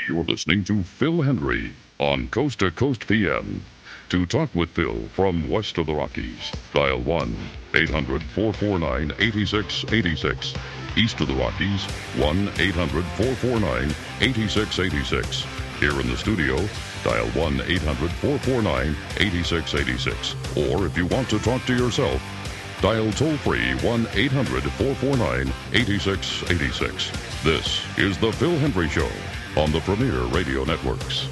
You're listening to Phil Hendrie on Coast to Coast PM. To talk with Phil from west of the Rockies, dial 1-800-449-8686. East of the Rockies, 1-800-449-8686. Here in the studio, dial 1-800-449-8686. Or if you want to talk to yourself, dial toll-free 1-800-449-8686. This is The Phil Hendrie Show on the Premier Radio Networks.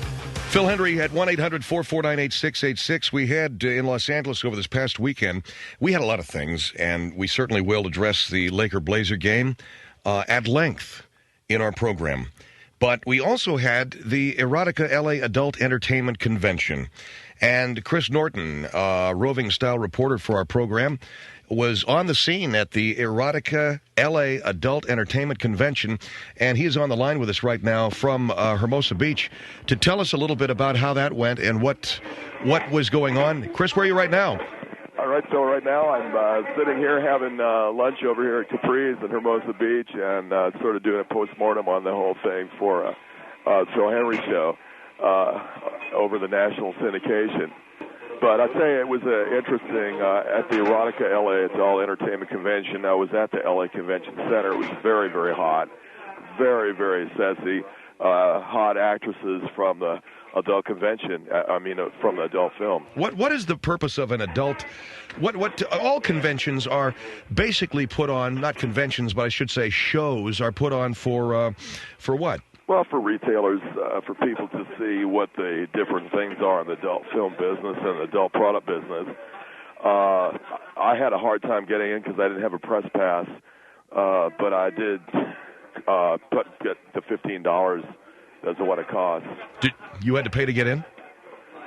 Phil Hendrie at 1-800-449-8686. We had in Los Angeles over this past weekend, we had a lot of things, and we certainly will address the Laker-Blazer game at length in our program. But we also had the Erotica LA Adult Entertainment Convention. And Chris Norton, roving style reporter for our program, was on the scene at the Erotica LA Adult Entertainment Convention, and he is on the line with us right now from Hermosa Beach to tell us a little bit about how that went and what was going on. Chris, where are you right now? All right, so right now I'm sitting here having lunch over here at Capri's in Hermosa Beach and sort of doing a postmortem on the whole thing for Phil Hendrie Show over the national syndication. But I'll tell you, it was interesting at the Erotica LA Adult Entertainment Convention. I was at the LA Convention Center. It was very, very hot, very, very sexy, hot actresses from the adult convention. From the adult film. What is the purpose of an adult? What all conventions are basically put on, not conventions, but I should say shows are put on for what? Well, for retailers, for people to see what the different things are in the adult film business and the adult product business. I had a hard time getting in because I didn't have a press pass, but I did get the $15. That's what it cost. You had to pay to get in?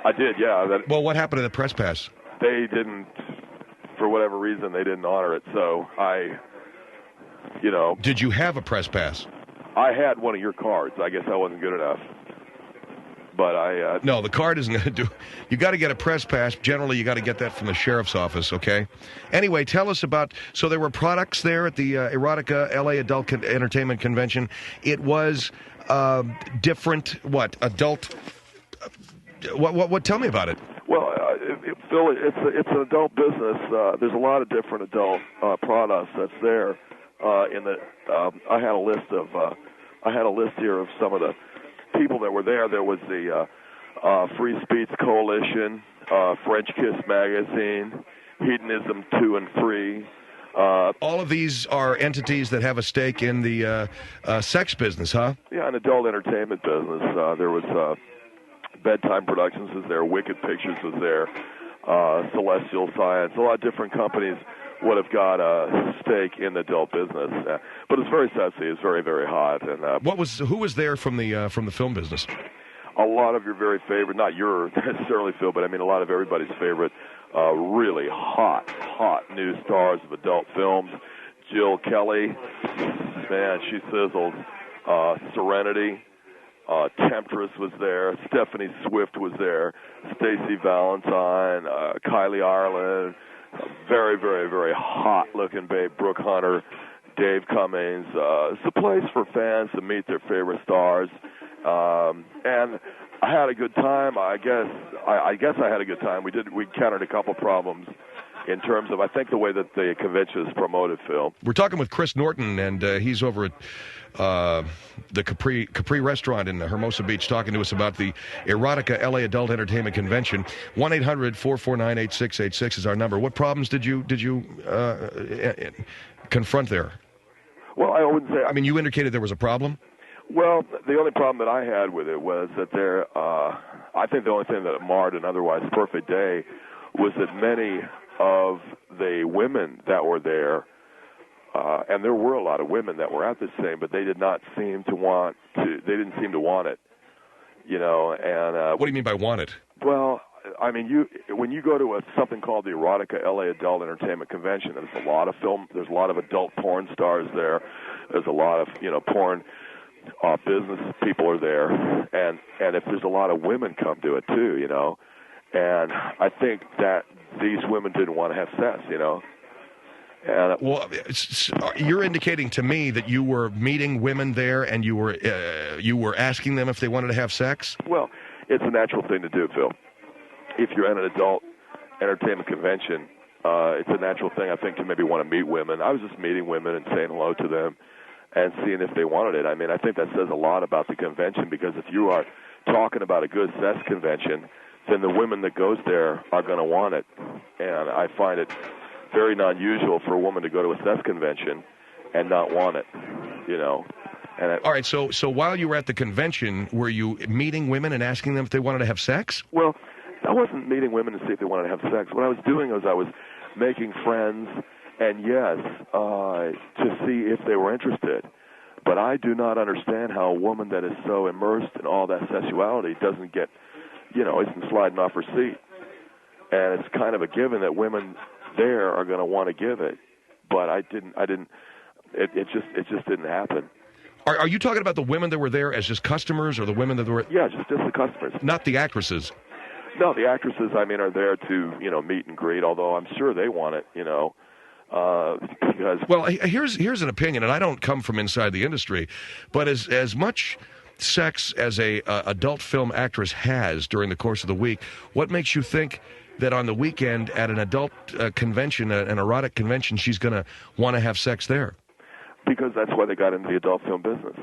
I did, yeah. Well, what happened to the press pass? They didn't, for whatever reason, they didn't honor it. So Did you have a press pass? I had one of your cards. I guess I wasn't good enough. But No, the card isn't going to do. You got to get a press pass. Generally, you got to get that from the sheriff's office, okay? Anyway, tell us about. So there were products there at the Erotica LA Adult Entertainment Convention. It was different. What adult? What? Tell me about it. Well, Phil, it's an adult business. There's a lot of different adult products that's there. I had a list here of some of the people that were there. There was the Free Speech Coalition, French Kiss Magazine, Hedonism 2 and 3. All of these are entities that have a stake in the sex business, huh? Yeah, an adult entertainment business. There was Bedtime Productions was there, Wicked Pictures was there, Celestial Science. A lot of different companies would have got a stake in the adult business, but it's very sexy. It's very, very hot. And who was there from the film business? A lot of your very favorite, not your necessarily, Phil, but I mean a lot of everybody's favorite, really hot new stars of adult films. Jill Kelly, man, she sizzles. Serenity. Temptress was there. Stephanie Swift was there. Stacey Valentine. Kylie Ireland. Very, very, very hot-looking babe, Brooke Hunter, Dave Cummings. It's a place for fans to meet their favorite stars, and I had a good time. I guess I had a good time. We encountered a couple problems in terms of, I think, the way that the convention is promoted, Phil. We're talking with Chris Norton, and he's over at the Capri restaurant in Hermosa Beach talking to us about the Erotica LA Adult Entertainment Convention. 1-800-449-8686 is our number. What problems did you confront there? Well, I wouldn't say... I mean, you indicated there was a problem? Well, the only problem that I had with it was that I think the only thing that marred an otherwise perfect day was that many of the women that were there, and there were a lot of women that were at this thing, but they didn't seem to want it, and... what do you mean by want it? Well, I mean, when you go to something called the Erotica LA Adult Entertainment Convention, there's a lot of adult porn stars there. There's a lot of, porn business people are there, and if there's a lot of women come to it too, and I think that these women didn't want to have sex, And Well, you're indicating to me that you were meeting women there and you were asking them if they wanted to have sex? well, it's a natural thing to do, Phil. If you're at an adult entertainment convention, it's a natural thing, I think, to maybe want to meet women. I was just meeting women and saying hello to them and seeing if they wanted it. I mean, I think that says a lot about the convention, because if you are talking about a good sex convention, then the women that goes there are going to want it. And I find it very unusual for a woman to go to a sex convention and not want it, you know. And All right, so while you were at the convention, were you meeting women and asking them if they wanted to have sex? Well, I wasn't meeting women to see if they wanted to have sex. What I was doing was I was making friends, and yes, to see if they were interested. But I do not understand how a woman that is so immersed in all that sexuality doesn't get, isn't sliding off her seat. And it's kind of a given that women there are going to want to give it. But it just didn't happen. Are you talking about the women that were there as just customers, or the women that were... Yeah, just the customers. Not the actresses. No, the actresses, are there to, meet and greet, although I'm sure they want it, because... Well, here's an opinion, and I don't come from inside the industry, but as much sex as a adult film actress has during the course of the week, what makes you think that on the weekend at an adult convention, an erotic convention, she's going to want to have sex there? Because that's why they got into the adult film business.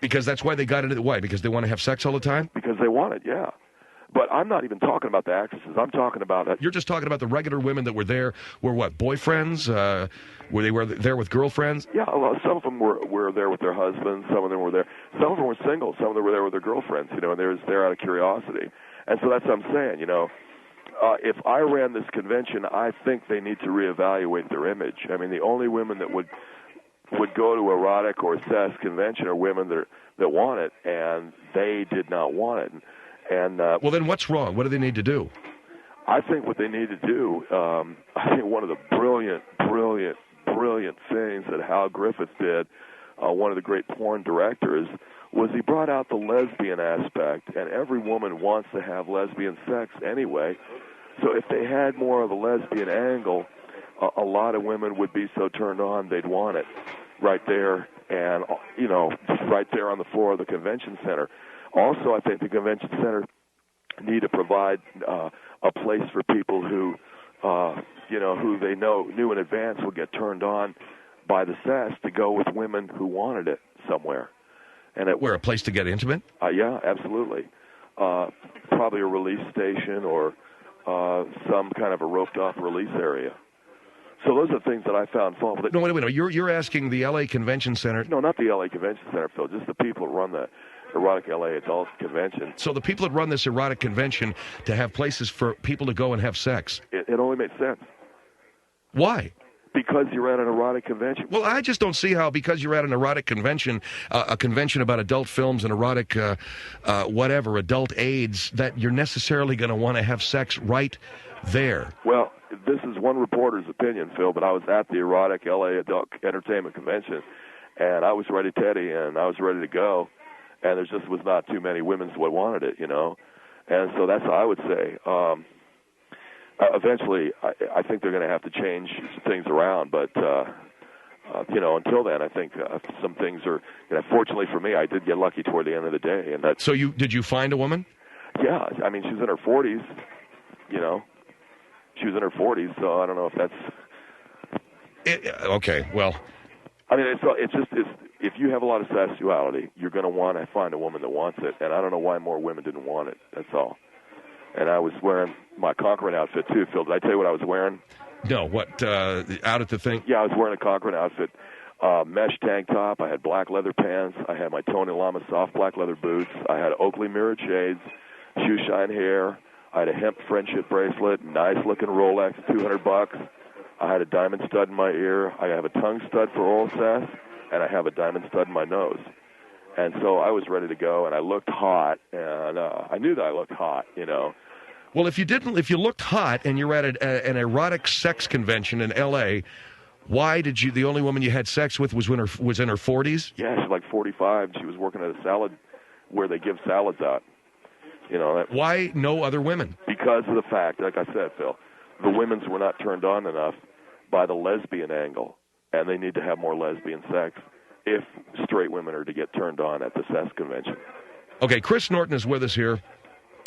Because that's why they got into it? Why? Because they want to have sex all the time? Because they want it, yeah. But I'm not even talking about the actresses. I'm talking about... You're just talking about the regular women that were there. Were what, boyfriends? Were they there with girlfriends? Yeah, well, some of them were there with their husbands. Some of them were there. Some of them were single. Some of them were there with their girlfriends, and they were there out of curiosity. And so that's what I'm saying, if I ran this convention, I think they need to reevaluate their image. I mean, the only women that would go to erotic or sex convention are women that want it, and they did not want it. And well, then what's wrong? What do they need to do? I think what they need to do, I think one of the brilliant things that Hal Griffith did, one of the great porn directors, was he brought out the lesbian aspect, and every woman wants to have lesbian sex anyway. So if they had more of a lesbian angle, a lot of women would be so turned on they'd want it right there, and right there on the floor of the convention center. Also, I think the convention center need to provide a place for people who they knew in advance would get turned on by the sex to go with women who wanted it somewhere. And where, a place to get intimate? Yeah, absolutely. Probably a release station or some kind of a roped-off release area. So those are the things that I found fault with. No, wait a minute. You're asking the L.A. Convention Center? No, not the L.A. Convention Center, Phil. Just the people who run the Erotic L.A. Adult Convention. So the people that run this erotic convention to have places for people to go and have sex. It only makes sense. Why? Because you're at an erotic convention. Well, I just don't see how, because you're at an erotic convention, a convention about adult films and erotic, adult aids, that you're necessarily going to want to have sex right there. Well, this is one reporter's opinion, Phil, but I was at the Erotic L.A. Adult Entertainment Convention, and I was ready, Teddy, and I was ready to go, and there just was not too many women who wanted it, And so that's how I would say. Eventually, I think they're going to have to change things around, but until then, I think some things are. Fortunately for me, I did get lucky toward the end of the day, and that. So did you find a woman? Yeah, I mean, she's in her 40s. She was in her 40s, so I don't know if that's. Okay, well. I mean, it's just if you have a lot of sexuality, you're going to want to find a woman that wants it, and I don't know why more women didn't want it. That's all. And I was wearing my Conqueror outfit, too, Phil. Did I tell you what I was wearing? No, what, out at the thing? Yeah, I was wearing a Conqueror outfit, mesh tank top. I had black leather pants. I had my Tony Lama soft black leather boots. I had Oakley mirrored shades, shoe shine hair. I had a hemp friendship bracelet, nice-looking Rolex, $200. I had a diamond stud in my ear. I have a tongue stud for oral sex, and I have a diamond stud in my nose. And so I was ready to go, and I looked hot, and I knew that I looked hot, Well, if you looked hot and you're at an erotic sex convention in L.A., why did the only woman you had sex with was in her 40s? Yeah, she's like 45. She was working at a salad where they give salads out. Why no other women? Because of the fact, like I said, Phil, the women's were not turned on enough by the lesbian angle, and they need to have more lesbian sex if straight women are to get turned on at the sex convention. Okay, Chris Norton is with us here.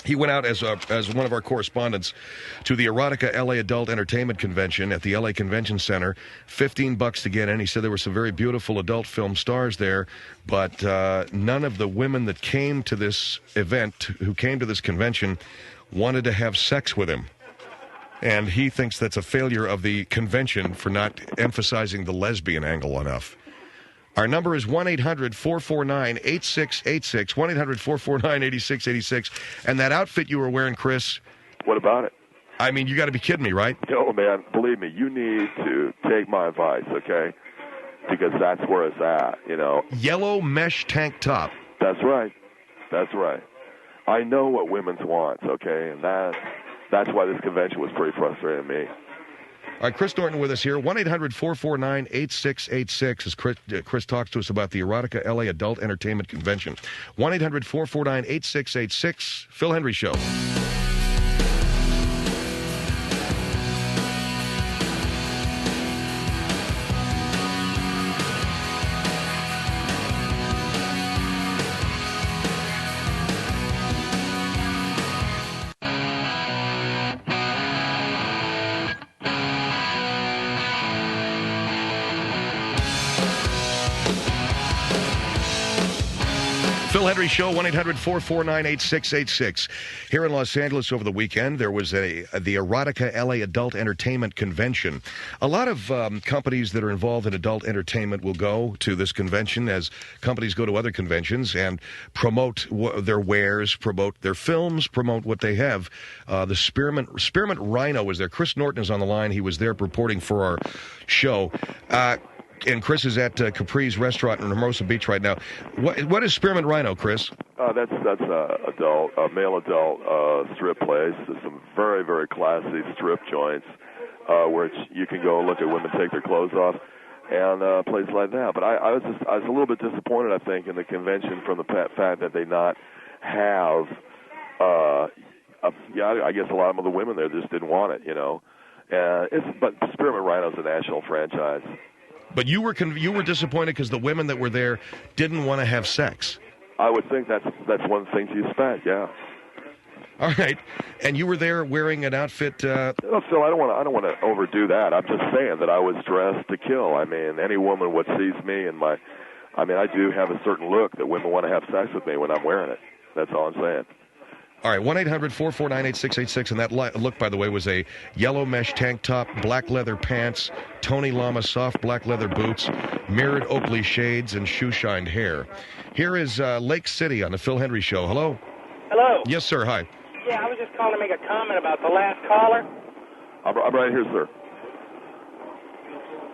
He went out as one of our correspondents to the Erotica LA Adult Entertainment Convention at the LA Convention Center. $15 to get in. He said there were some very beautiful adult film stars there, but none of the women that came to this event, who came to this convention, wanted to have sex with him. And he thinks that's a failure of the convention for not emphasizing the lesbian angle enough. Our number is 1-800-449-8686, 1-800-449-8686. And that outfit you were wearing, Chris... What about it? I mean, you got to be kidding me, right? No, man, believe me, you need to take my advice, okay? Because that's where it's at, you know. Yellow mesh tank top. That's right. That's right. I know what women's wants, okay? And that's why this convention was pretty frustrating to me. All right, Chris Norton with us here. 1-800-449-8686 as Chris talks to us about the Erotica LA Adult Entertainment Convention. 1-800-449-8686. Phil Hendrie Show. Phil Hendrie Show, 1-800-449-8686. Here in Los Angeles over the weekend, there was the Erotica LA Adult Entertainment Convention. A lot of companies that are involved in adult entertainment will go to this convention, as companies go to other conventions, and promote their wares, promote their films, promote what they have. The Spearmint Rhino was there. Chris Norton is on the line. He was there reporting for our show. And Chris is at Capri's Restaurant in Hermosa Beach right now. What is Spearmint Rhino, Chris? That's a male adult strip place. There's some very, very classy strip joints where you can go and look at women take their clothes off, and places like that. But I was a little bit disappointed, I think, in the convention from the fact that they not have. I guess a lot of the women there just didn't want it, you know. But Spearmint Rhino's a national franchise. But you were disappointed because the women that were there didn't want to have sex. I would think that's one of the things you expect, yeah. All right, and you were there wearing an outfit. Phil, I don't want to overdo that. I'm just saying that I was dressed to kill. I mean, any woman what sees me and I do have a certain look that women want to have sex with me when I'm wearing it. That's all I'm saying. All right, 1-800-449-8686, and that look, by the way, was a yellow mesh tank top, black leather pants, Tony Lama soft black leather boots, mirrored Oakley shades, and shoe-shined hair. Here is Lake City on the Phil Hendrie Show. Hello? Hello. Yes, sir. Hi. Yeah, I was just calling to make a comment about the last caller. I'm right here, sir.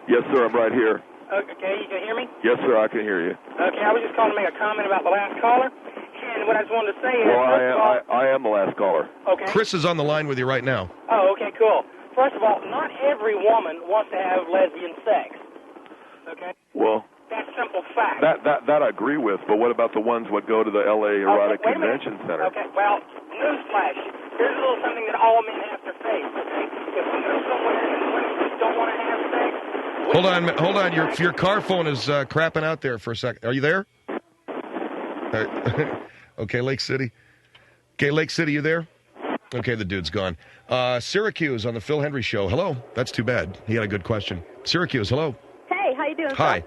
Yes, sir, I'm right here. Okay, you can hear me? Yes, sir, I can hear you. Okay, I was just calling to make a comment about the last caller. And what I just wanted to say is... Well, I am the last caller. Okay. Chris is on the line with you right now. Oh, okay, cool. First of all, not every woman wants to have lesbian sex. Okay? Well... That's simple fact. That I agree with, but what about the ones that go to the L.A. Erotic Convention Center? Okay, well, newsflash. Here's a little something that all men have to face, okay? If there's someone and women just don't want to have sex... Hold on. Your car phone is crapping out there for a second. Are you there? Okay, Lake City. Okay, Lake City, you there? Okay, the dude's gone. Syracuse on the Phil Hendrie Show. Hello. That's too bad. He had a good question. Syracuse, hello. Hey, how you doing? Hi.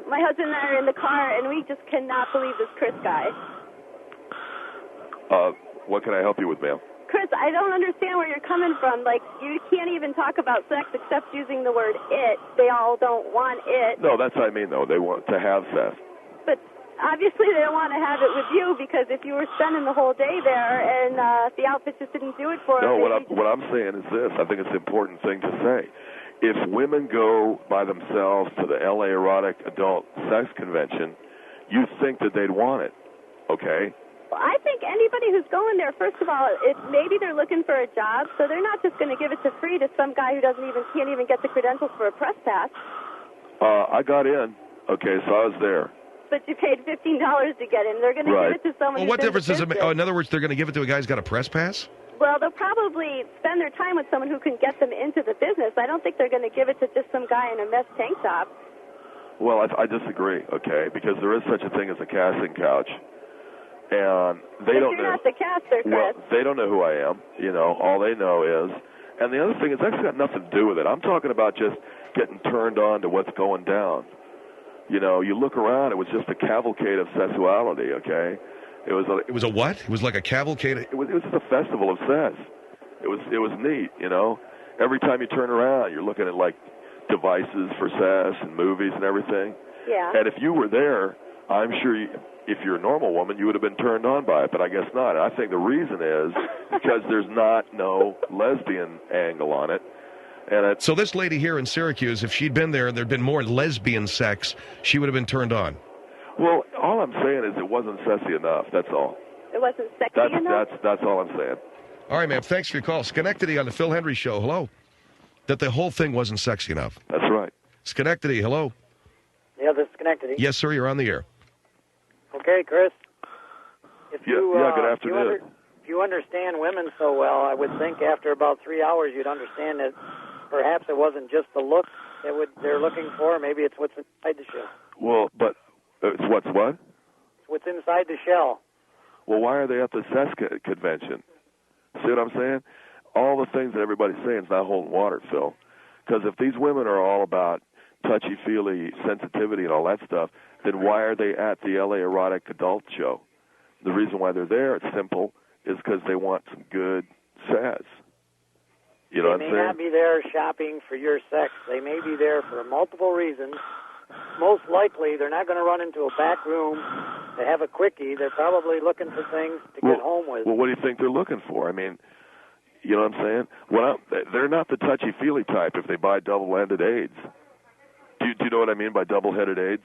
My husband and I are in the car, and we just cannot believe this Chris guy. What can I help you with, ma'am? Chris, I don't understand where you're coming from. Like, you can't even talk about sex except using the word it. They all don't want it. No, that's what I mean, though. They want to have sex. But obviously they don't want to have it with you, because if you were spending the whole day there and the outfit just didn't do it for them... No, what I'm saying is this. I think it's an important thing to say. If women go by themselves to the L.A. Erotic Adult Sex Convention, you think that they'd want it, okay? Well, I think anybody who's going there, first of all, maybe they're looking for a job, so they're not just going to give it to free to some guy who can't even get the credentials for a press pass. I got in, okay, so I was there. But you paid $15 to get in. They're going to give it to someone. Well, what difference does it make? Oh, in other words, they're going to give it to a guy who's got a press pass? Well, they'll probably spend their time with someone who can get them into the business. I don't think they're going to give it to just some guy in a mesh tank top. Well, I disagree, okay, because there is such a thing as a casting couch. And they don't know. You're not the caster, Chris. Well, they don't know who I am. All they know is. And the other thing is, that's got nothing to do with it. I'm talking about just getting turned on to what's going down. You look around, it was just a cavalcade of sexuality, okay? It was a what? It was like a cavalcade? It was just a festival of sex. It was neat, Every time you turn around, you're looking at, like, devices for sex and movies and everything. Yeah. And if you were there, I'm sure if you're a normal woman, you would have been turned on by it, but I guess not. And I think the reason is because there's no lesbian angle on it. And so this lady here in Syracuse, if she'd been there and there'd been more lesbian sex, she would have been turned on. Well, all I'm saying is it wasn't sexy enough. That's all. It wasn't sexy enough? That's all I'm saying. All right, ma'am. Thanks for your call. Schenectady on the Phil Hendrie Show. Hello. That the whole thing wasn't sexy enough. That's right. Schenectady, hello. Yeah, this is Schenectady. Yes, sir. You're on the air. Okay, Chris. Good afternoon. If you understand women so well, I would think after about 3 hours you'd understand that perhaps it wasn't just the look they're looking for. Maybe it's what's inside the shell. Well, but it's what? It's what's inside the shell. Well, why are they at the sex convention? See what I'm saying? All the things that everybody's saying is not holding water, Phil. Because if these women are all about touchy-feely sensitivity and all that stuff, then why are they at the LA Erotic Adult Show? The reason why they're there, it's simple, is because they want some good sex. You know what I'm saying? They may not be there shopping for your sex. They may be there for multiple reasons. Most likely, they're not going to run into a back room to have a quickie. They're probably looking for things to get home with. Well, what do you think they're looking for? I mean, you know what I'm saying? They're not the touchy-feely type if they buy double-ended AIDS. Do you know what I mean by double-headed AIDS?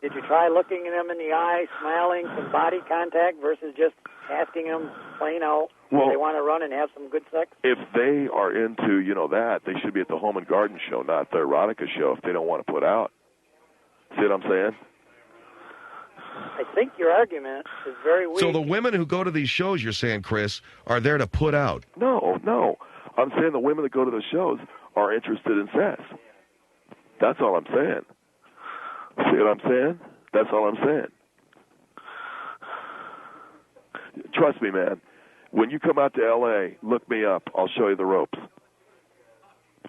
Did you try looking at them in the eye, smiling, some body contact, versus just asking them plain out if they want to run and have some good sex? If they are into, that, they should be at the Home and Garden Show, not the Erotica Show, if they don't want to put out. See what I'm saying? I think your argument is very weak. So the women who go to these shows, you're saying, Chris, are there to put out? No. I'm saying the women that go to the shows are interested in sex. That's all I'm saying. See what I'm saying? That's all I'm saying. Trust me, man. When you come out to L.A., look me up. I'll show you the ropes.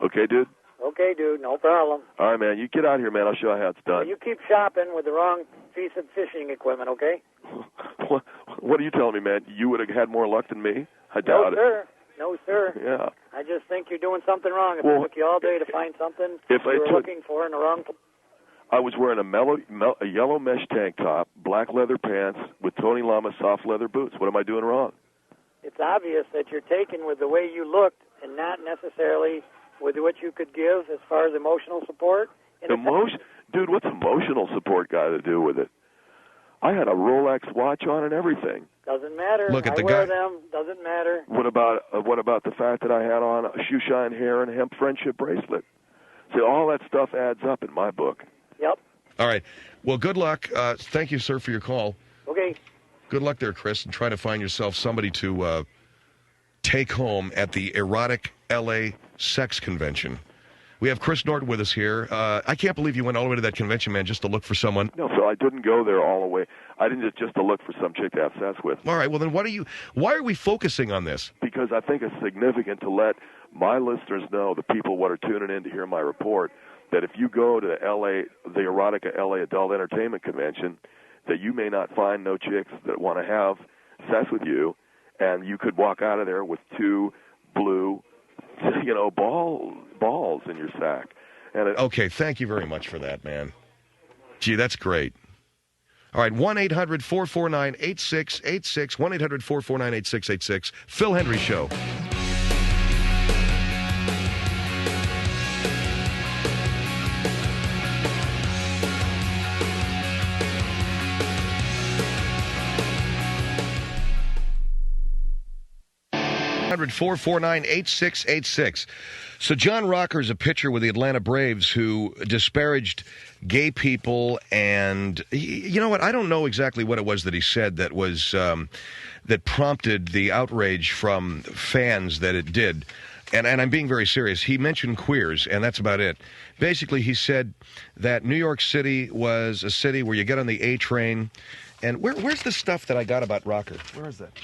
Okay, dude? Okay, dude. No problem. All right, man. You get out here, man. I'll show you how it's done. Well, you keep shopping with the wrong piece of fishing equipment, okay? What are you telling me, man? You would have had more luck than me? I doubt it. No, sir. Yeah. I just think you're doing something wrong. It took you all day to find something you were looking for in the wrong place. I was wearing a yellow mesh tank top, black leather pants, with Tony Lama soft leather boots. What am I doing wrong? It's obvious that you're taken with the way you looked and not necessarily with what you could give as far as emotional support. Dude, what's emotional support got to do with it? I had a Rolex watch on and everything. Doesn't matter. Look at I wear them. Doesn't matter. What about the fact that I had on a shoe shine hair and a hemp friendship bracelet? See, all that stuff adds up in my book. Yep. All right. Well, good luck. Thank you, sir, for your call. Okay. Good luck there, Chris, and try to find yourself somebody to take home at the Erotic LA Sex Convention. We have Chris Norton with us here. I can't believe you went all the way to that convention, man, just to look for someone. No, Phil, I didn't go there all the way. I didn't just to look for some chick to have sex with. All right. Well, then why are we focusing on this? Because I think it's significant to let my listeners know, the people what are tuning in to hear my report, that if you go to the Erotica LA Adult Entertainment Convention, that you may not find no chicks that want to have sex with you, and you could walk out of there with two blue, balls in your sack. And okay, thank you very much for that, man. Gee, that's great. All right, 1-800-449-8686, 1-800-449-8686, Phil Hendrie Show. $449-8686. So John Rocker is a pitcher with the Atlanta Braves who disparaged gay people, and you know what? I don't know exactly what it was that he said that was that prompted the outrage from fans that it did. And I'm being very serious. He mentioned queers, and that's about it. Basically, he said that New York City was a city where you get on the A train. And where's the stuff that I got about Rocker? Where is that?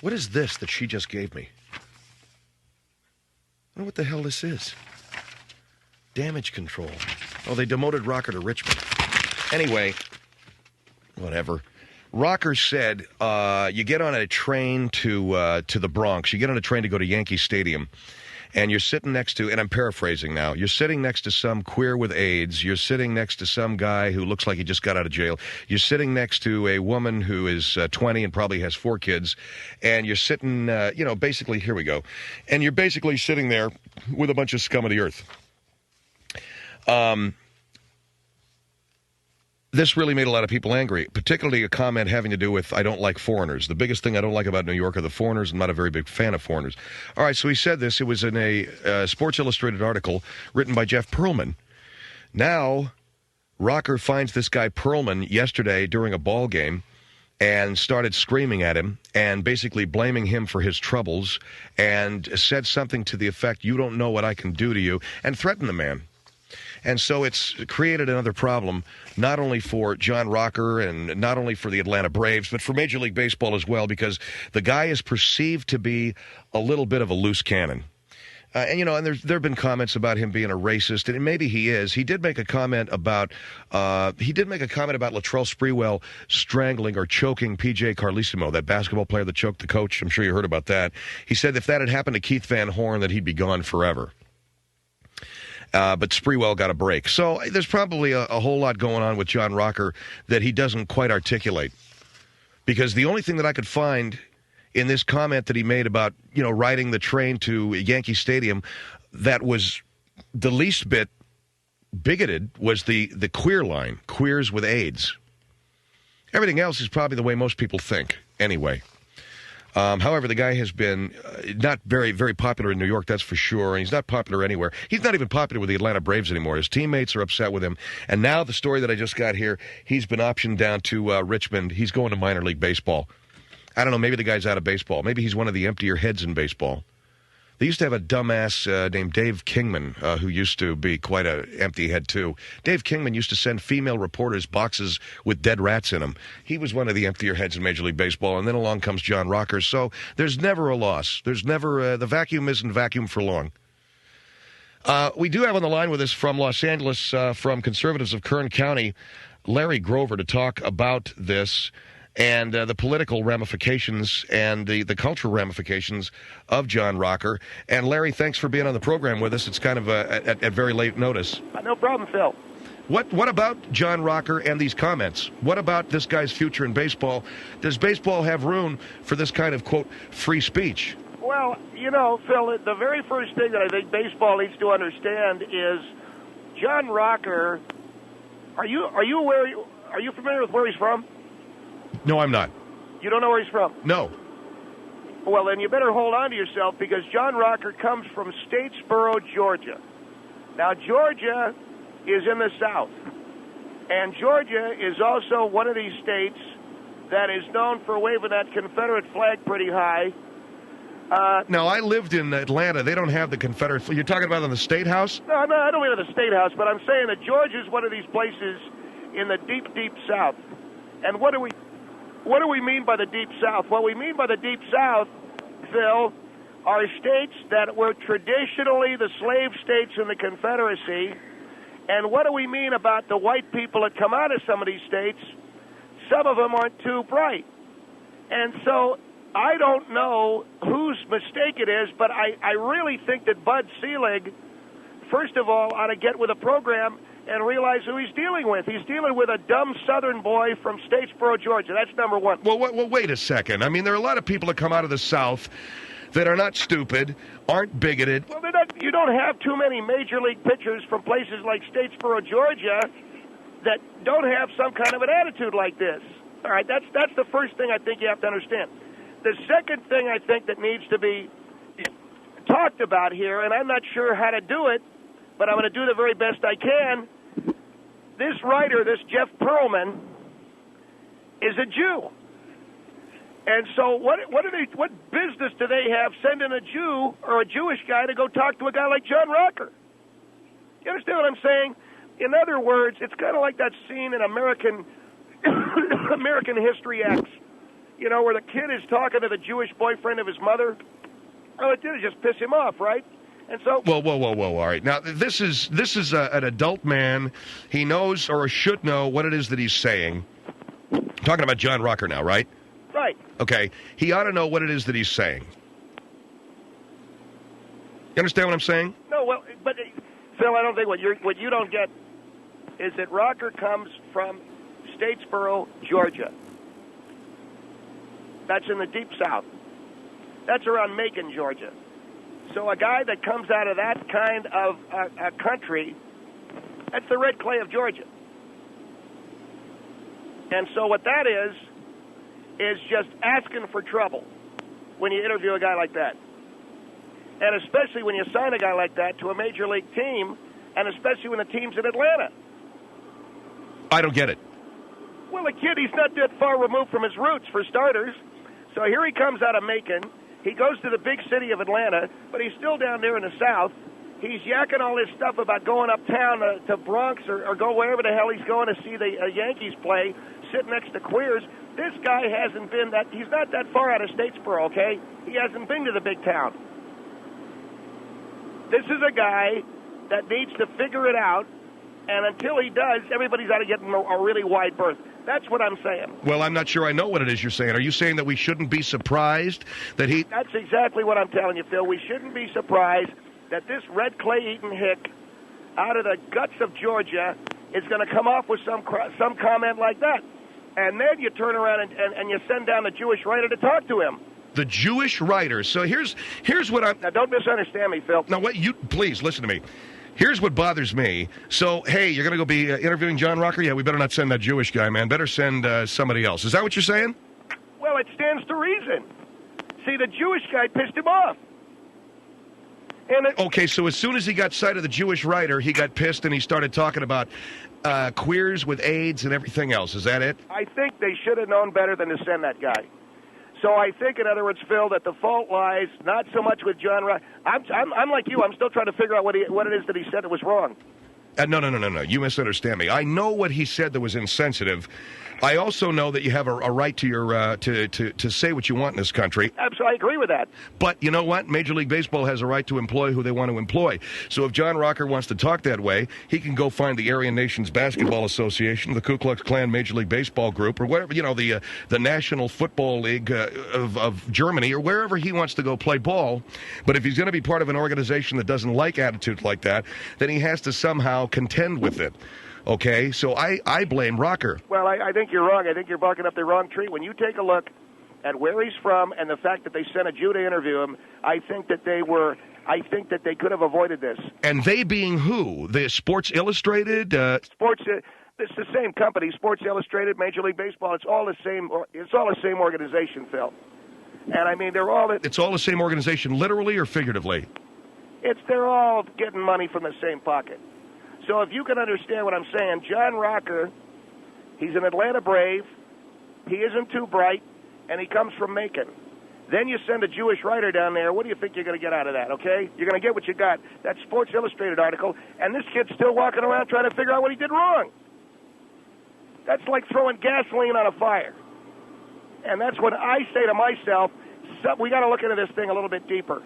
What is this that she just gave me? I don't know what the hell this is. Damage control. Oh, they demoted Rocker to Richmond. Anyway, whatever. Rocker said, you get on a train to the Bronx. You get on a train to go to Yankee Stadium. And you're sitting next to, and I'm paraphrasing now, you're sitting next to some queer with AIDS. You're sitting next to some guy who looks like he just got out of jail. You're sitting next to a woman who is 20 and probably has 4 kids. And you're sitting, basically, here we go. And you're basically sitting there with a bunch of scum of the earth. This really made a lot of people angry, particularly a comment having to do with, I don't like foreigners. The biggest thing I don't like about New York are the foreigners. I'm not a very big fan of foreigners. All right, so he said this. It was in a Sports Illustrated article written by Jeff Pearlman. Now, Rocker finds this guy Pearlman yesterday during a ball game and started screaming at him and basically blaming him for his troubles and said something to the effect, you don't know what I can do to you, and threatened the man. And so it's created another problem, not only for John Rocker and not only for the Atlanta Braves, but for Major League Baseball as well, because the guy is perceived to be a little bit of a loose cannon. And there have been comments about him being a racist, and maybe he is. He did make a comment about Latrell Sprewell strangling or choking P.J. Carlesimo, that basketball player that choked the coach. I'm sure you heard about that. He said if that had happened to Keith Van Horn, that he'd be gone forever. But Sprewell got a break. So there's probably a whole lot going on with John Rocker that he doesn't quite articulate. Because the only thing that I could find in this comment that he made about, riding the train to Yankee Stadium that was the least bit bigoted was the queer line, queers with AIDS. Everything else is probably the way most people think anyway. However, the guy has been not very, very popular in New York, that's for sure, and he's not popular anywhere. He's not even popular with the Atlanta Braves anymore. His teammates are upset with him. And now the story that I just got here, he's been optioned down to Richmond. He's going to minor league baseball. I don't know, maybe the guy's out of baseball. Maybe he's one of the emptier heads in baseball. They used to have a dumbass named Dave Kingman who used to be quite an empty head, too. Dave Kingman used to send female reporters boxes with dead rats in them. He was one of the emptier heads in Major League Baseball, and then along comes John Rocker. So there's never a loss. There's never the vacuum isn't vacuum for long. We do have on the line with us from Los Angeles, from Conservatives of Kern County, Larry Grover, to talk about this and the political ramifications and the cultural ramifications of John Rocker. And Larry, thanks for being on the program with us. It's kind of at very late notice. No problem, Phil. What about John Rocker and these comments? What about this guy's future in baseball? Does baseball have room for this kind of, quote, free speech? Well, Phil, the very first thing that I think baseball needs to understand is John Rocker. Are you familiar with where he's from? No, I'm not. You don't know where he's from? No. Well, then you better hold on to yourself because John Rocker comes from Statesboro, Georgia. Now, Georgia is in the South, and Georgia is also one of these states that is known for waving that Confederate flag pretty high. Now, I lived in Atlanta. They don't have the Confederate flag. You're talking about on the State House? No, I don't mean the State House, but I'm saying that Georgia is one of these places in the deep, deep South. And what do we mean by the Deep South? What we mean by the Deep South, Phil, are states that were traditionally the slave states in the Confederacy. And what do we mean about the white people that come out of some of these states? Some of them aren't too bright. And so I don't know whose mistake it is, but I really think that Bud Selig, first of all, ought to get with a program and realize who he's dealing with. He's dealing with a dumb Southern boy from Statesboro, Georgia. That's number one. Well, wait a second. I mean, there are a lot of people that come out of the South that are not stupid, aren't bigoted. Well, you don't have too many Major League pitchers from places like Statesboro, Georgia. that don't have some kind of an attitude like this. All right, that's the first thing I think you have to understand. The second thing I think that needs to be talked about here, and I'm not sure how to do it, but I'm going to do the very best I can. This writer, this Jeff Pearlman, is a Jew. And so what business do they have sending a Jew or a Jewish guy to go talk to a guy like John Rocker? You understand what I'm saying? In other words, it's kind of like that scene in American History X, you know, where the kid is talking to the Jewish boyfriend of his mother. All it did is just piss him off, right? And so, whoa! All right, now this is an adult man. He knows or should know what it is that he's saying. I'm talking about John Rocker now, right? Right. Okay, he ought to know what it is that he's saying. You understand what I'm saying? No, well, but Phil, I don't think what you don't get is that Rocker comes from Statesboro, Georgia. That's in the Deep South. That's around Macon, Georgia. So a guy that comes out of that kind of a country, that's the red clay of Georgia. And so what that is just asking for trouble when you interview a guy like that. And especially when you sign a guy like that to a major league team, and especially when the team's in Atlanta. I don't get it. Well, the kid, he's not that far removed from his roots, for starters. So here he comes out of Macon. He goes to the big city of Atlanta, but he's still down there in the South. He's yakking all this stuff about going uptown to Bronx or go wherever the hell he's going to see the Yankees play, sitting next to queers. This guy hasn't been he's not that far out of Statesboro, okay? He hasn't been to the big town. This is a guy that needs to figure it out, and until he does, everybody's got to get in a really wide berth. That's what I'm saying. Well, I'm not sure I know what it is you're saying. Are you saying that we shouldn't be surprised that he... That's exactly what I'm telling you, Phil. We shouldn't be surprised that this red clay-eating hick out of the guts of Georgia is going to come off with some comment like that. And then you turn around and you send down the Jewish writer to talk to him. The Jewish writer. So here's what I'm... Now, don't misunderstand me, Phil. Now, please, listen to me. Here's what bothers me. So, hey, you're going to go be interviewing John Rocker? Yeah, we better not send that Jewish guy, man. Better send somebody else. Is that what you're saying? Well, it stands to reason. See, the Jewish guy pissed him off. Okay, so as soon as he got sight of the Jewish writer, he got pissed and he started talking about queers with AIDS and everything else. Is that it? I think they should have known better than to send that guy. So I think, in other words, Phil, that the fault lies not so much with John Rocker. I'm like you. I'm still trying to figure out what it is that he said that was wrong. No. You misunderstand me. I know what he said that was insensitive. I also know that you have a right to your to say what you want in this country. Absolutely, I agree with that. But you know what? Major League Baseball has a right to employ who they want to employ. So if John Rocker wants to talk that way, he can go find the Aryan Nations Basketball Association, the Ku Klux Klan Major League Baseball group, or whatever, the National Football League of Germany, or wherever he wants to go play ball. But if he's going to be part of an organization that doesn't like attitudes like that, then he has to somehow contend with it. Okay, so I blame Rocker. Well, I think you're wrong. I think you're barking up the wrong tree. When you take a look at where he's from and the fact that they sent a Jew to interview him, I think that they could have avoided this. And they being who? The Sports Illustrated? It's the same company, Sports Illustrated, Major League Baseball. It's all the same. It's all the same organization, Phil. And I mean, they're all. It's all the same organization, literally or figuratively? They're all getting money from the same pocket. So if you can understand what I'm saying, John Rocker, he's an Atlanta Brave, he isn't too bright, and he comes from Macon. Then you send a Jewish writer down there, what do you think you're going to get out of that, okay? You're going to get what you got, that Sports Illustrated article, and this kid's still walking around trying to figure out what he did wrong. That's like throwing gasoline on a fire. And that's what I say to myself, we got to look into this thing a little bit deeper.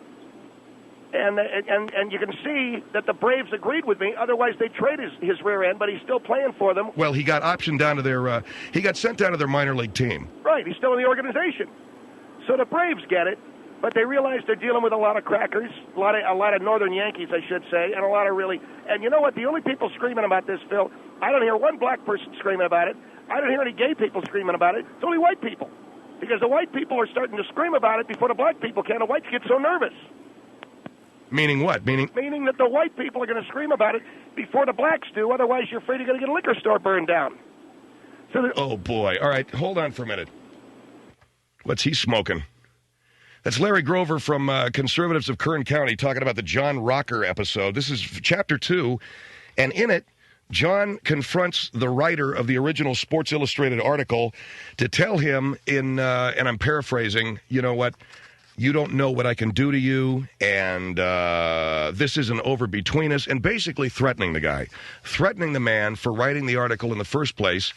And you can see that the Braves agreed with me. Otherwise, they trade his rear end, but he's still playing for them. Well, he got optioned down to their. He got sent down to their minor league team. Right, he's still in the organization. So the Braves get it, but they realize they're dealing with a lot of crackers, a lot of Northern Yankees, I should say, and a lot of really. And you know what? The only people screaming about this, Phil, I don't hear one black person screaming about it. I don't hear any gay people screaming about it. It's only white people, because the white people are starting to scream about it before the black people can. The whites get so nervous. Meaning what? Meaning that the white people are going to scream about it before the blacks do. Otherwise, you're afraid you're going to get a liquor store burned down. So oh, boy. All right, hold on for a minute. What's he smoking? That's Larry Grover from Conservatives of Kern County talking about the John Rocker episode. This is Chapter 2, and in it, John confronts the writer of the original Sports Illustrated article to tell him and I'm paraphrasing, you know what, you don't know what I can do to you, and this isn't over between us, and basically threatening the guy, threatening the man for writing the article in the first place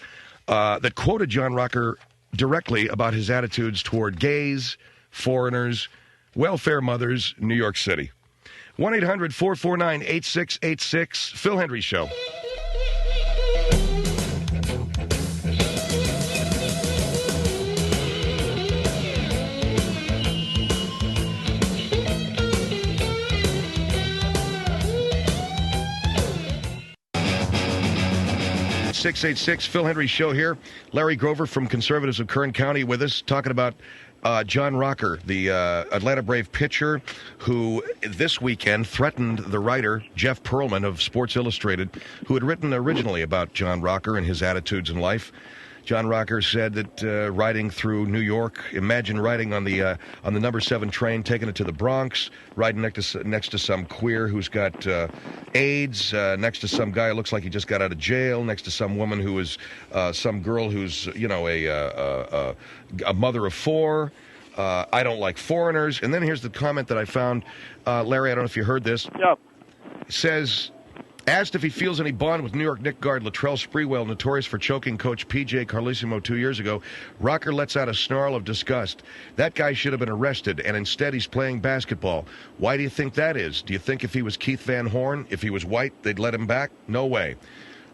that quoted John Rocker directly about his attitudes toward gays, foreigners, welfare mothers, New York City. 1-800-449-8686, Phil Hendrie Show. .686, Phil Hendrie Show here. Larry Grover from Conservatives of Kern County with us, talking about John Rocker, the Atlanta Brave pitcher who this weekend threatened the writer, Jeff Pearlman of Sports Illustrated, who had written originally about John Rocker and his attitudes in life. John Rocker said that riding through New York, imagine riding on the number 7 train, taking it to the Bronx, riding next to some queer who's got AIDS, next to some guy who looks like he just got out of jail, next to some woman who is some girl who's, you know, a mother of 4. I don't like foreigners. And then here's the comment that I found. Larry, I don't know if you heard this. Yeah. It says, asked if he feels any bond with New York Knicks guard Latrell Sprewell, notorious for choking coach P.J. Carlesimo 2 years ago, Rocker lets out a snarl of disgust. That guy should have been arrested, and instead he's playing basketball. Why do you think that is? Do you think if he was Keith Van Horn, if he was white, they'd let him back? No way.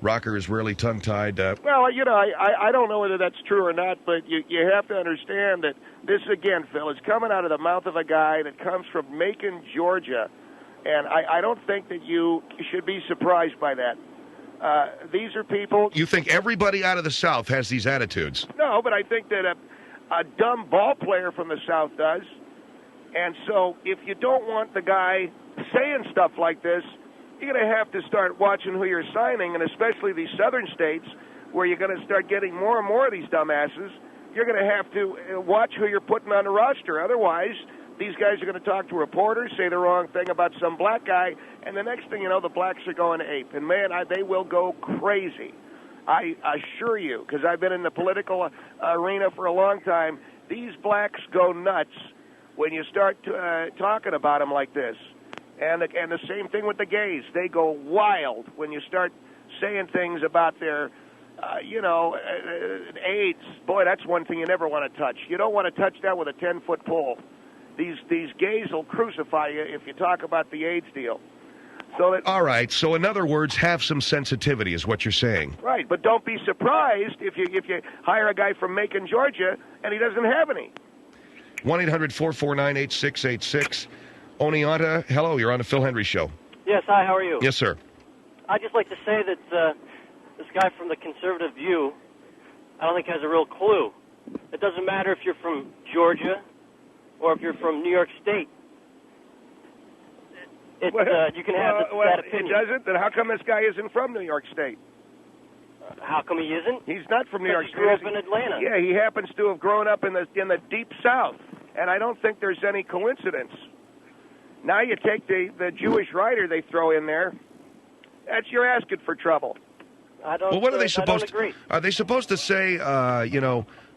Rocker is really tongue-tied. Well, you know, I don't know whether that's true or not, but you have to understand that this, again, Phil, is coming out of the mouth of a guy that comes from Macon, Georgia. And I don't think that you should be surprised by that. These are people... You think everybody out of the South has these attitudes? No, but I think that a dumb ball player from the South does. And so if you don't want the guy saying stuff like this, you're going to have to start watching who you're signing, and especially these southern states where you're going to start getting more and more of these dumbasses. You're going to have to watch who you're putting on the roster. Otherwise... these guys are going to talk to reporters, say the wrong thing about some black guy, and the next thing you know, the blacks are going ape. And, man, they will go crazy. I assure you, because I've been in the political arena for a long time, these blacks go nuts when you start talking about them like this. And the same thing with the gays. They go wild when you start saying things about their, AIDS. Boy, that's one thing you never want to touch. You don't want to touch that with a 10-foot pole. These gays will crucify you if you talk about the AIDS deal. All right. So in other words, have some sensitivity is what you're saying. Right, but don't be surprised if you hire a guy from Macon, Georgia, and he doesn't have any. 1-800-449-8686. Oneonta, hello. You're on the Phil Hendrie Show. Yes, hi. How are you? Yes, sir. I'd just like to say that this guy from the Conservative View, I don't think has a real clue. It doesn't matter if you're from Georgia or if you're from New York State. You can have that opinion. It doesn't? Then how come this guy isn't from New York State? How come he isn't? He's not from New York State. He grew up in Atlanta. Yeah, he happens to have grown up in the deep South, and I don't think there's any coincidence. Now you take the Jewish writer they throw in there. You're asking for trouble. I don't. Well, what are they supposed to? Are they supposed to say?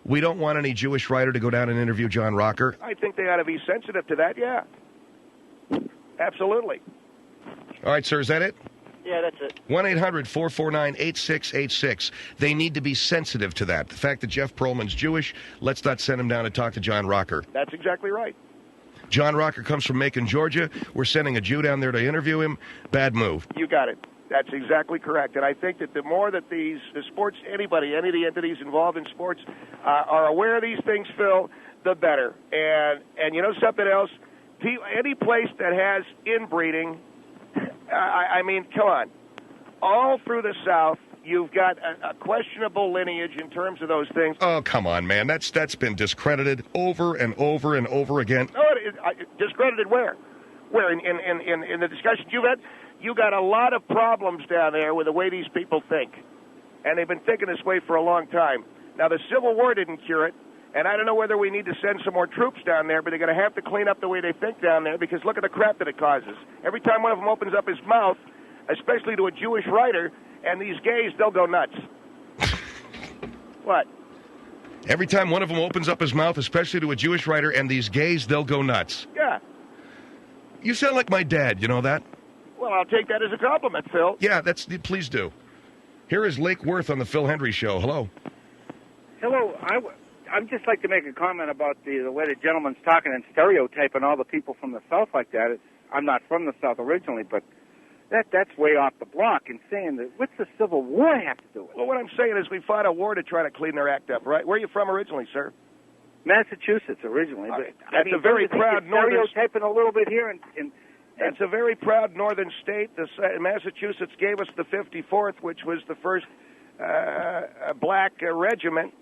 We don't want any Jewish writer to go down and interview John Rocker? I think they ought to be sensitive to that, yeah. Absolutely. All right, sir, is that it? Yeah, that's it. 1-800-449-8686. They need to be sensitive to that. The fact that Jeff Pearlman's Jewish, let's not send him down to talk to John Rocker. That's exactly right. John Rocker comes from Macon, Georgia. We're sending a Jew down there to interview him. Bad move. You got it. That's exactly correct. And I think that the more that the sports, any of the entities involved in sports are aware of these things, Phil, the better. And you know something else? Any place that has inbreeding, I mean, come on. All through the South, you've got a questionable lineage in terms of those things. Oh, come on, man. That's been discredited over and over and over again. No, discredited where? Where in the discussions you've had, you got a lot of problems down there with the way these people think, and they've been thinking this way for a long time. Now the Civil War didn't cure it, and I don't know whether we need to send some more troops down there, but they're going to have to clean up the way they think down there, because look at the crap that it causes. Every time one of them opens up his mouth, especially to a Jewish writer, and these gays, they'll go nuts. What? Every time one of them opens up his mouth, especially to a Jewish writer, and these gays, they'll go nuts. Yeah. You sound like my dad, you know that? Well, I'll take that as a compliment, Phil. Yeah, please do. Here is Lake Worth on the Phil Hendrie Show. Hello. Hello. I'd just like to make a comment about the way the gentleman's talking and stereotyping all the people from the South like that. I'm not from the South originally, but that's way off the block. And saying that, what's the Civil War have to do with it? Well, what I'm saying is we fought a war to try to clean their act up, right? Where are you from originally, sir? Massachusetts originally. But, that's a very proud northern... Stereotyping a little bit here. That's a very proud northern state. Massachusetts gave us the 54th, which was the first black regiment.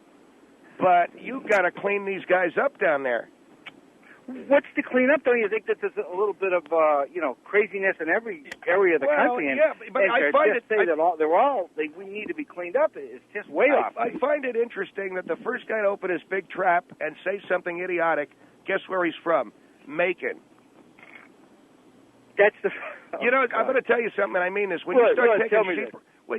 But you've got to clean these guys up down there. What's to clean up? Don't you think that there's a little bit of craziness in every area of the country? And, yeah, but I find it we need to be cleaned up. It's just way off. I find it interesting that the first guy to open his big trap and say something idiotic. Guess where he's from? Macon. That's the. I'm going to tell you something, and I mean this. When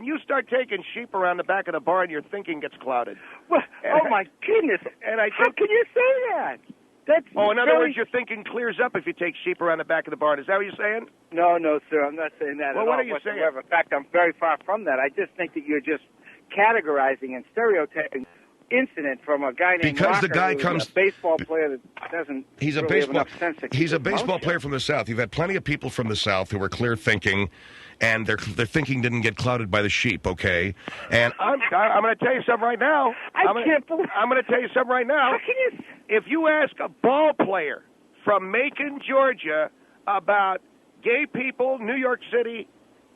you start taking sheep around the back of the barn, your thinking gets clouded. Well, my goodness! And I think, how can you say that? In other words, your thinking clears up if you take sheep around the back of the barn. Is that what you're saying? No, sir. I'm not saying that at all. Well, what are you saying? In fact, I'm very far from that. I just think that you're just categorizing and stereotyping incident from a guy named because Walker, the guy comes a baseball player that doesn't have enough sense to he's a baseball player from the South. You've had plenty of people from the South who are clear thinking, and their thinking didn't get clouded by the sheep. Okay, and I'm going to tell you something right now. I'm going to tell you something right now. How can you? If you ask a ball player from Macon, Georgia, about gay people, New York City,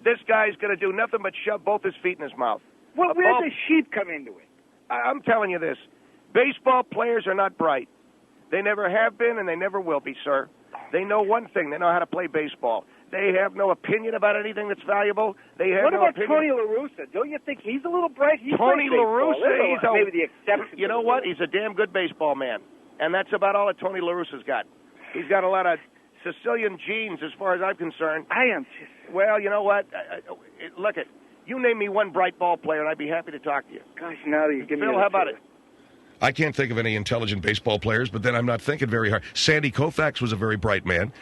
this guy's going to do nothing but shove both his feet in his mouth. Well, where does the sheep come into it? I'm telling you this. Baseball players are not bright. They never have been, and they never will be, sir. They know one thing. They know how to play baseball. They have no opinion about anything that's valuable. What about Tony La Russa? Don't you think he's a little bright? Tony La Russa, he's maybe the exception. You know what? He's a damn good baseball man. And that's about all that Tony La Russa's got. He's got a lot of Sicilian genes as far as I'm concerned. I am just... Well, you know what? Look at... You name me one bright ball player, and I'd be happy to talk to you. Gosh, now you give me... Phil, how about it? I can't think of any intelligent baseball players, but then I'm not thinking very hard. Sandy Koufax was a very bright man.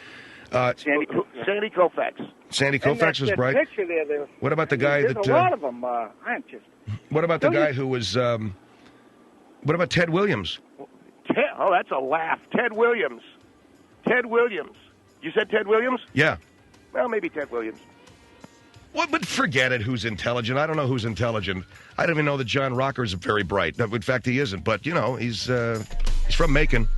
Sandy Koufax. Sandy Koufax was bright. Picture there, what about the guy there's a lot of them. I'm just... What about the guy who was... what about Ted Williams? Oh, that's a laugh. Ted Williams. You said Ted Williams? Yeah. Well, maybe Ted Williams. What? But forget it. Who's intelligent? I don't know who's intelligent. I don't even know that John Rocker's very bright. In fact, he isn't. But, he's from Macon.